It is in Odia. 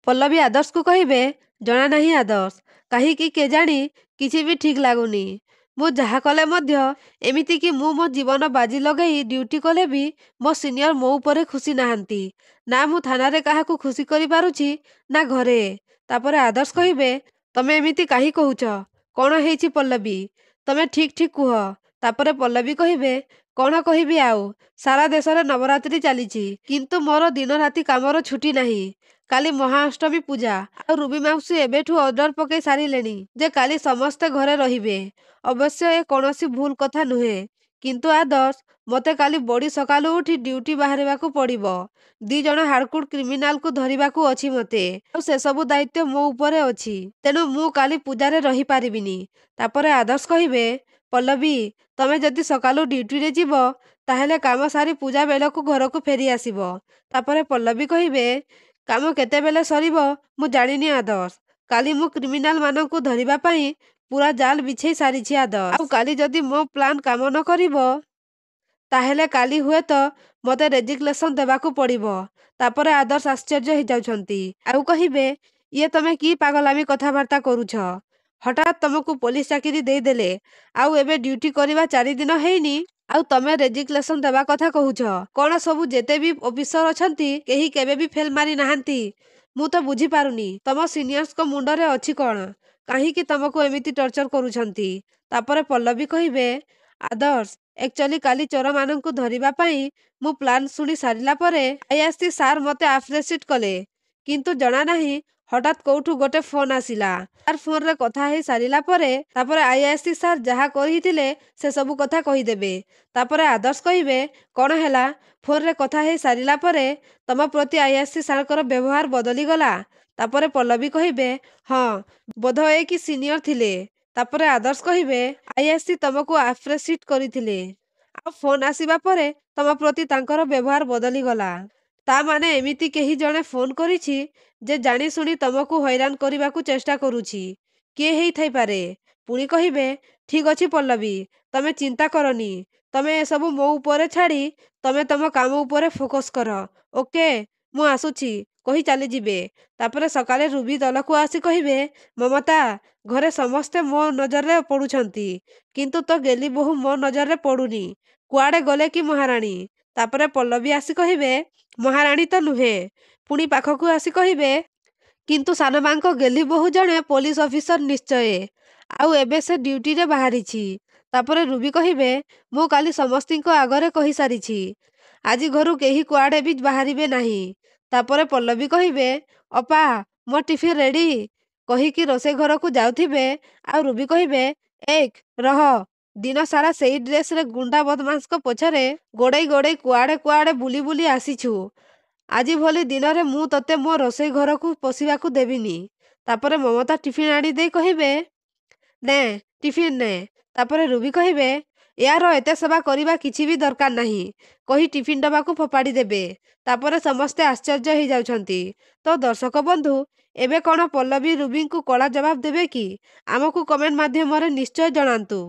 ପଲ୍ଲବୀ ଆଦର୍ଶକୁ କହିବେ, ଜଣା ନାହିଁ ଆଦର୍ଶ, କାହିଁକି କେଜାଣି କିଛି ବି ଠିକ୍ ଲାଗୁନି। ମୁଁ ଯାହା କଲେ ମଧ୍ୟ, ଏମିତିକି ମୁଁ ମୋ ଜୀବନ ବାଜି ଲଗେଇ ଡ୍ୟୁଟି କଲେ ବି ମୋ ସିନିୟର ମୋ ଉପରେ ଖୁସି ନାହାନ୍ତି। ନା ମୁଁ ଥାନାରେ କାହାକୁ ଖୁସି କରିପାରୁଛି, ନା ଘରେ। ତାପରେ ଆଦର୍ଶ କହିବେ, ତମେ ଏମିତି କାହିଁ କହୁଛ? କ'ଣ ହେଇଛି ପଲ୍ଲବୀ? ତମେ ଠିକ୍ ଠିକ୍ କୁହ। ତାପରେ ପଲ୍ଲବୀ କହିବେ, କ'ଣ କହିବି ଆଉ, ସାରା ଦେଶରେ ନବରାତ୍ରି ଚାଲିଛି, କିନ୍ତୁ ମୋର ଦିନ ରାତି କାମର ଛୁଟି ନାହିଁ। କାଲି ମହାଅଷ୍ଟମୀ ପୂଜା, ଆଉ ରୁବି ମାଉସୀ ଏବେଠୁ ଅର୍ଡର ପକେଇ ସାରିଲେଣି ଯେ କାଲି ସମସ୍ତେ ଘରେ ରହିବେ। ଅବଶ୍ୟ ଏ କୌଣସି ଭୁଲ କଥା ନୁହେଁ, କିନ୍ତୁ ଆଦର୍ଶ, ମୋତେ କାଲି ବଡ଼ି ସକାଳୁ ଉଠି ଡ୍ୟୁଟି ବାହାରିବାକୁ ପଡ଼ିବ। 2 ଜଣ ହାର୍ଡକୋର କ୍ରିମିନାଲକୁ ଧରିବାକୁ ଅଛି ମୋତେ, ଆଉ ସେସବୁ ଦାୟିତ୍ୱ ମୋ ଉପରେ ଅଛି। ତେଣୁ ମୁଁ କାଲି ପୂଜାରେ ରହିପାରିବିନି। ତାପରେ ଆଦର୍ଶ କହିବେ, ପଲ୍ଲବୀ, ତମେ ଯଦି ସକାଳୁ ଡ୍ୟୁଟିରେ ଯିବ, ତାହେଲେ କାମ ସାରି ପୂଜା ବେଳକୁ ଘରକୁ ଫେରି ଆସିବ। ତାପରେ ପଲ୍ଲବୀ କହିବେ, କାମ କେତେବେଳେ ସରିବ ମୁଁ ଜାଣିନି ଆଦର୍ଶ। କାଲି ମୁଁ କ୍ରିମିନାଲମାନଙ୍କୁ ଧରିବା ପାଇଁ ପୁରା ଜାଲ ବିଛେଇ ସାରିଛି ଆଦର୍ଶ। ଆଉ କାଲି ଯଦି ମୋ ପ୍ଲାନ୍ କାମ ନ କରିବ, ତାହେଲେ କାଲି ହୁଏତ ମୋତେ ରେଜିଗ୍ନେସନ୍ ଦେବାକୁ ପଡ଼ିବ। ତାପରେ ଆଦର୍ଶ ଆଶ୍ଚର୍ଯ୍ୟ ହେଇଯାଉଛନ୍ତି, ଆଉ କହିବେ, ଇଏ ତମେ କି ପାଗଳାମି କଥାବାର୍ତ୍ତା କରୁଛ? ହଠାତ୍ ତମକୁ ପୋଲିସ ଚାକିରି ଦେଇଦେଲେ, ଆଉ ଏବେ ଡ୍ୟୁଟି କରିବା 4 ଦିନ ହେଇନି, ଆଉ ତମେ ରେଜିଗ୍ନେସନ୍ ଦେବା କଥା କହୁଛ? କ'ଣ ସବୁ ଯେତେ ବି ଅଫିସର ଅଛନ୍ତି କେହି କେବେ ବି ଫେଲ୍ ମାରି ନାହାନ୍ତି? ମୁଁ ତ ବୁଝିପାରୁନି ତମ ସିନିୟର୍ସଙ୍କ ମୁଣ୍ଡରେ ଅଛି କ'ଣ? କାହିଁକି ତମକୁ ଏମିତି ଟର୍ଚର କରୁଛନ୍ତି? ତାପରେ ପଲ୍ଲବୀ କହିବେ, ଆଦର୍ଶ, ଏକ୍ଚୁଆଲି କାଲି ଚୋରମାନଙ୍କୁ ଧରିବା ପାଇଁ ମୁଁ ପ୍ଲାନ୍ ଶୁଣି ସାରିଲା ପରେ ଆଇଆଇସି ସାର୍ ମୋତେ ଆପ୍ରିସିଏଟ୍ କଲେ, କିନ୍ତୁ ଜଣା ନାହିଁ ହଠାତ୍ କୋଉଠୁ ଗୋଟେ ଫୋନ୍ ଆସିଲା। ସାର୍ ଫୋନରେ କଥା ହେଇ ସାରିଲା ପରେ ତାପରେ ଆଇଆଇସି ସାର୍ ଯାହା କହିଥିଲେ ସେସବୁ କଥା କହିଦେବେ। ତାପରେ ଆଦର୍ଶ କହିବେ, କ'ଣ ହେଲା? ଫୋନରେ କଥା ହେଇ ସାରିଲା ପରେ ତମ ପ୍ରତି ଆଇଆଇସି ସାର୍ଙ୍କର ବ୍ୟବହାର ବଦଳିଗଲା? ତାପରେ ପଲ୍ଲବୀ କହିବେ, ହଁ, ବୋଧହୁଏ କି ସିନିୟର ଥିଲେ। ତାପରେ ଆଦର୍ଶ କହିବେ, ଆଇଆଇସି ତମକୁ ଆପ୍ରିସିଏଟ୍ କରିଥିଲେ, ଆଉ ଫୋନ୍ ଆସିବା ପରେ ତମ ପ୍ରତି ତାଙ୍କର ବ୍ୟବହାର ବଦଳିଗଲା। ତା ମାନେ ଏମିତି କେହି ଜଣେ ଫୋନ୍ କରିଛି ଯେ ଜାଣିଶୁଣି ତମକୁ ହଇରାଣ କରିବାକୁ ଚେଷ୍ଟା କରୁଛି। କିଏ ହେଇଥାଇପାରେ? ପୁଣି କହିବେ, ଠିକ୍ ଅଛି ପଲ୍ଲବୀ, ତମେ ଚିନ୍ତା କରନି। ତମେ ଏସବୁ ମୋ ଉପରେ ଛାଡ଼ି ତମେ ତମ କାମ ଉପରେ ଫୋକସ୍ କର। ଓକେ, ମୁଁ ଆସୁଛି କହି ଚାଲିଯିବେ। ତାପରେ ସକାଳେ ରୁବି ଦଳକୁ ଆସି କହିବେ, ମମତା, ଘରେ ସମସ୍ତେ ମୋ ନଜରରେ ପଡ଼ୁଛନ୍ତି, କିନ୍ତୁ ତୋ ଗେଲି ବୋହୂ ମୋ ନଜରରେ ପଡ଼ୁନି। କୁଆଡ଼େ ଗଲେ କି ମହାରାଣୀ? ତାପରେ ପଲ୍ଲବୀ ଆସି କହିବେ, ମହାରାଣୀ ତ ନୁହେଁ। ପୁଣି ପାଖକୁ ଆସି କହିବେ, କିନ୍ତୁ ସାନମାଙ୍କ ଗେଲି ବୋହୂ ଜଣେ ପୋଲିସ ଅଫିସର ନିଶ୍ଚୟ, ଆଉ ଏବେ ସେ ଡ୍ୟୁଟିରେ ବାହାରିଛି। ତାପରେ ରୁବି କହିବେ, ମୁଁ କାଲି ସମସ୍ତଙ୍କ ଆଗରେ କହିସାରିଛି, ଆଜି ଘରୁ କେହି କୁଆଡ଼େ ବି ବାହାରିବେ ନାହିଁ। ତାପରେ ପଲ୍ଲବୀ କହିବେ, ଅପା, ମୋ ଟିଫିନ୍ ରେଡ଼ି, କହିକି ରୋଷେଇ ଘରକୁ ଯାଉଥିବେ, ଆଉ ରୁବି କହିବେ, ଏକ୍ ରହ, ଦିନ ସାରା ସେଇ ଡ୍ରେସରେ ଗୁଣ୍ଡା ବଦମାସଙ୍କ ପଛରେ ଗୋଡ଼େଇ ଗୋଡ଼େଇ କୁଆଡ଼େ କୁଆଡ଼େ ବୁଲି ବୁଲି ଆସିଛୁ। ଆଜି ଭଳି ଦିନରେ ମୁଁ ତତେ ମୋ ରୋଷେଇ ଘରକୁ ପଶିବାକୁ ଦେବିନି। ତାପରେ ମମତା ଟିଫିନ୍ ଆଣି ଦେଇ କହିବେ, ନେ ଟିଫିନ୍ ନେ। ତାପରେ ରୁବି କହିବେ, ୟାର ଏତେ ସେବା କରିବା କିଛି ବି ଦରକାର ନାହିଁ, କହି ଟିଫିନ୍ ଡବାକୁ ଫୋପାଡ଼ି ଦେବେ। ତାପରେ ସମସ୍ତେ ଆଶ୍ଚର୍ଯ୍ୟ ହେଇଯାଉଛନ୍ତି। ତ ଦର୍ଶକ ବନ୍ଧୁ, ଏବେ କ'ଣ ପଲ୍ଲବୀ ରୁବିଙ୍କୁ କଡ଼ା ଜବାବ ଦେବେ କି? ଆମକୁ କମେଣ୍ଟ ମାଧ୍ୟମରେ ନିଶ୍ଚୟ ଜଣାନ୍ତୁ।